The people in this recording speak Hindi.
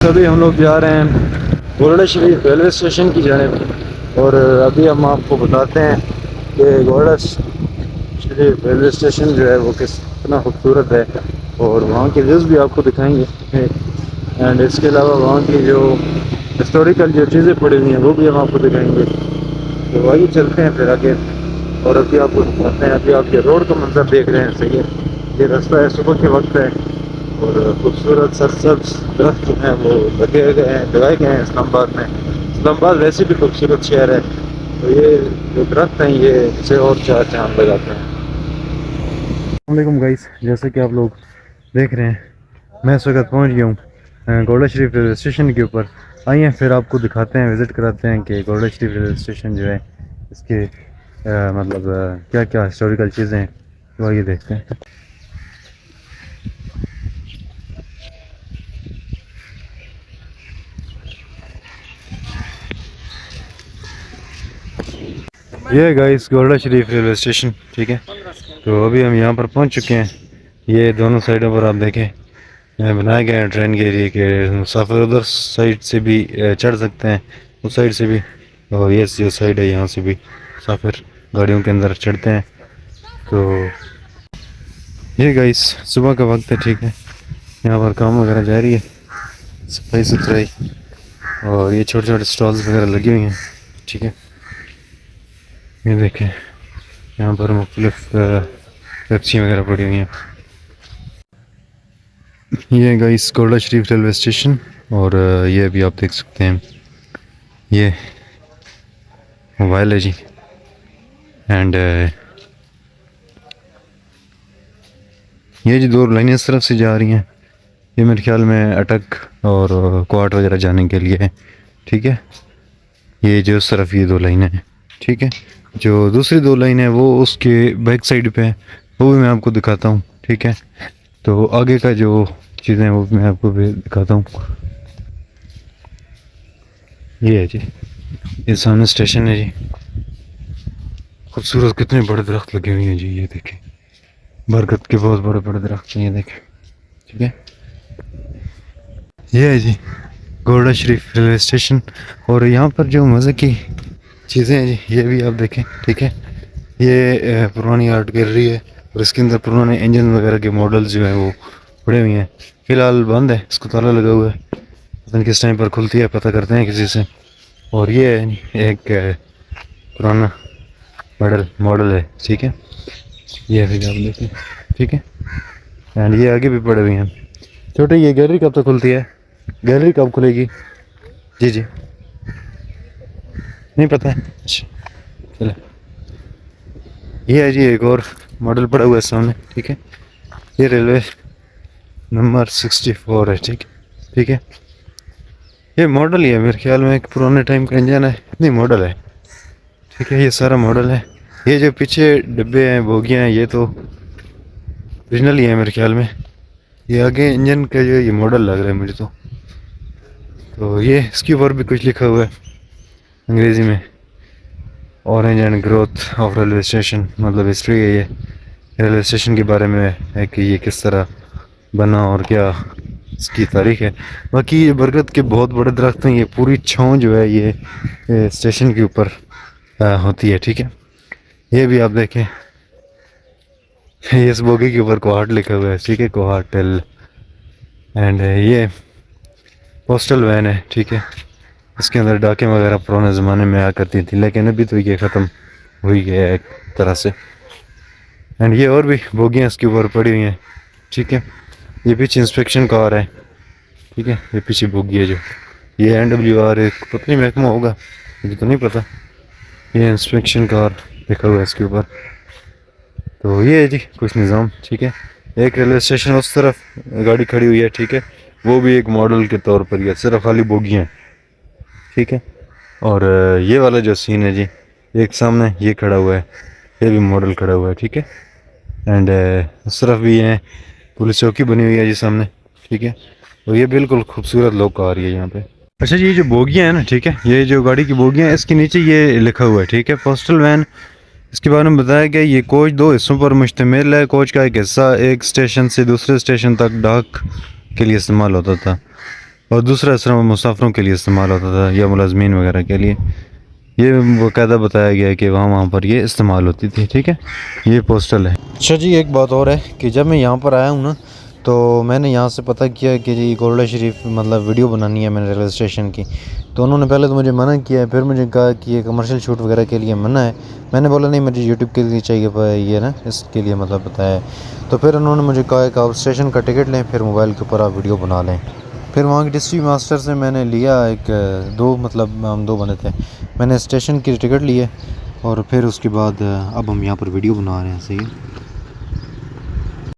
अभी हम लोग जा रहे हैं घोड़ा शरीफ रेलवे स्टेशन की जानिब। और अभी हम आपको बताते हैं कि घोड़ा शरीफ रेलवे स्टेशन जो है वो कितना खूबसूरत है और वहाँ के व्यूज़ भी आपको दिखाएंगे। एंड इसके अलावा वहाँ की जो हिस्टोरिकल जो चीज़ें पड़ी हुई हैं वो भी हम आपको दिखाएंगे। तो आइए चलते हैं फिर आगे। और अभी आपको दिखाते हैं, अभी आप ये रोड का मंजर देख रहे हैं। सही है, ये रास्ता है, सुबह के वक्त है और खूबसूरत सरसब्ज दरख्त जो हैं वो लगाए गए हैं इस्लामाबाद में। इस्लामाबाद वैसे भी खूबसूरत शहर है, तो ये जो दरख्त हैं ये इसे और चार चांद लगाते हैं। अस्सलाम गाइस, जैसे कि आप लोग देख रहे हैं मैं इस वक्त पहुँच गया हूँ घोड़ा शरीफ रेलवे स्टेशन के ऊपर। आइए फिर आपको दिखाते हैं, विज़िट कराते हैं कि घोड़ा शरीफ रेलवे स्टेशन जो है इसके मतलब क्या क्या हिस्टोरिकल चीज़ें हैं, तो आइए देखते हैं। ये गाइस घोड़ा शरीफ रेलवे स्टेशन, ठीक है। तो अभी हम यहाँ पर पहुँच चुके हैं। ये दोनों साइडों पर आप देखें बनाए गए हैं ट्रेन के लिए कि मुसाफिर उधर साइड से भी चढ़ सकते हैं, उस साइड से भी, और ये जो साइड है यहाँ से भी मुसाफिर गाड़ियों के अंदर चढ़ते हैं। तो ये गाइस सुबह का वक्त है, ठीक है। यहाँ पर काम वगैरह जारी है, सफाई सुथराई, और ये छोटे छोटे स्टॉल्स वगैरह लगी हुई हैं, ठीक है। ये देखें यहाँ पर मुख्तलिफ पेप्सी वगैरह पड़ी हुई हैं। ये गाइस घोड़ा शरीफ रेलवे स्टेशन, और ये भी आप देख सकते हैं ये मोबाइल है जी। एंड ये जी दो लाइनें इस तरफ से जा रही हैं, ये मेरे ख्याल में अटक और क्वाट वगैरह जाने के लिए है, ठीक है। ये जो उस तरफ ये दो लाइनें हैं, ठीक है। जो दूसरी दो लाइन है वो उसके बैक साइड पे है, वो भी मैं आपको दिखाता हूँ, ठीक है। तो आगे का जो चीज़ें हैं वो मैं आपको भी दिखाता हूँ। ये है जी, ये सामने स्टेशन है जी। खूबसूरत कितने बड़े दरख्त लगे हुए हैं जी, ये देखें, बरगद के बहुत बड़े बड़े दरख्त हैं, ये देखें, ठीक है। ये है जी घोड़ा शरीफ रेलवे स्टेशन, और यहाँ पर जो मज़े की चीज़ें हैं जी ये भी आप देखें, ठीक है। ये पुरानी आर्ट गैलरी है और इसके अंदर पुराने इंजन वगैरह के मॉडल्स जो हैं वो पड़े हुए हैं। फ़िलहाल बंद है, इसको ताला लगा हुआ है, पता नहीं किस टाइम पर खुलती है, पता करते हैं किसी से। और ये एक पुराना मॉडल है, ठीक है। ये भी आप देखें, ठीक है। एंड ये आगे भी पड़े हुए हैं। छोटे ये गैलरी कब तक खुलती है, गैलरी कब खुलेगी? जी जी नहीं पता है, अच्छा चलो। ये है जी एक और मॉडल पड़ा हुआ है सामने, ठीक है। ये रेलवे नंबर 64 है, ठीक है। ये मॉडल ही है मेरे ख्याल में, एक पुराने टाइम का इंजन है, नहीं मॉडल है, ठीक है। ये सारा मॉडल है। ये जो पीछे डब्बे हैं, बोगियाँ हैं, ये तो ओरिजिनल ही है मेरे ख्याल में। ये आगे इंजन का जो ये मॉडल लग रहा है मुझे तो ये इसके ऊपर भी कुछ लिखा हुआ है अंग्रेज़ी में, orange and growth of railway station, मतलब हिस्ट्री है ये रेलवे स्टेशन के बारे में है कि ये किस तरह बना और क्या इसकी तारीख है। बाकी ये बरगद के बहुत बड़े दरख्त हैं, ये पूरी छाँव जो है ये स्टेशन के ऊपर होती है, ठीक है। ये भी आप देखें, ये इस बोगी के ऊपर कोहाट लिखा हुआ है, ठीक है, कोहाट टेल। एंड ये पोस्टल वैन है, ठीक है। इसके अंदर डाकें वगैरह पुराने ज़माने में आया करती थी, लेकिन अभी तो ये ख़त्म हुई गया है एक तरह से। एंड ये और भी बोगियाँ इसके ऊपर पड़ी हुई हैं, ठीक है। ये पीछे इंस्पेक्शन कार है, ठीक है। ये पीछे बोगी है जो, ये NWR एक पता नहीं महकमा होगा, मुझे तो नहीं पता। ये इंस्पेक्शन कार लिखा हुआ है इसके ऊपर। तो ये है जी कुछ निज़ाम, ठीक है। एक रेलवे स्टेशन उस तरफ गाड़ी खड़ी हुई है, ठीक है, वो भी एक मॉडल के तौर पर, ये सिर्फ खाली बोगियाँ, ठीक है। और ये वाला जो सीन है जी, एक सामने ये खड़ा हुआ है, ये भी मॉडल खड़ा हुआ है, ठीक है। एंड उस तरफ भी है पुलिस चौकी बनी हुई है जी सामने, ठीक है। और ये बिल्कुल खूबसूरत लोग आ रही है यहाँ पे। अच्छा जी, ये जो बोगियाँ हैं ना, ठीक है, ये जो गाड़ी की बोगियाँ हैं इसके नीचे ये लिखा हुआ है, ठीक है, पोस्टल वैन। इसके बारे में बताया गया ये कोच 2 हिस्सों पर मुश्तमिल है। कोच का एक हिस्सा एक स्टेशन से दूसरे स्टेशन तक डाक के लिए इस्तेमाल होता था। और दूसरा सिर्फ मुसाफिरों के लिए इस्तेमाल होता था या मुलाजमीन वगैरह के लिए। ये बाकायदा बताया गया है कि वहाँ पर ये इस्तेमाल होती थी। ठीक है, ये पोस्टल है। अच्छा जी, एक बात और है कि जब मैं यहाँ पर आया हूँ ना, तो मैंने यहाँ से पता किया कि जी गोल्डा शरीफ मतलब वीडियो बनानी है मैंने रेलवे स्टेशन की। तो उन्होंने पहले तो मुझे मना किया है, फिर मुझे कहा कि ये कमर्शियल शूट वगैरह के लिए मना है। मैंने बोला नहीं, मुझे यूट्यूब के लिए चाहिए, ये ना इसके लिए मतलब बताया है। तो फिर उन्होंने मुझे कहा कि आप स्टेशन का टिकट लें, फिर मोबाइल के ऊपर आप वीडियो बना लें। फिर वहाँ के डिस्ट्रिक्ट मास्टर से मैंने लिया एक दो, मतलब हम दो बने थे, मैंने स्टेशन की टिकट लिए और फिर उसके बाद अब हम यहाँ पर वीडियो बना रहे हैं। सही है।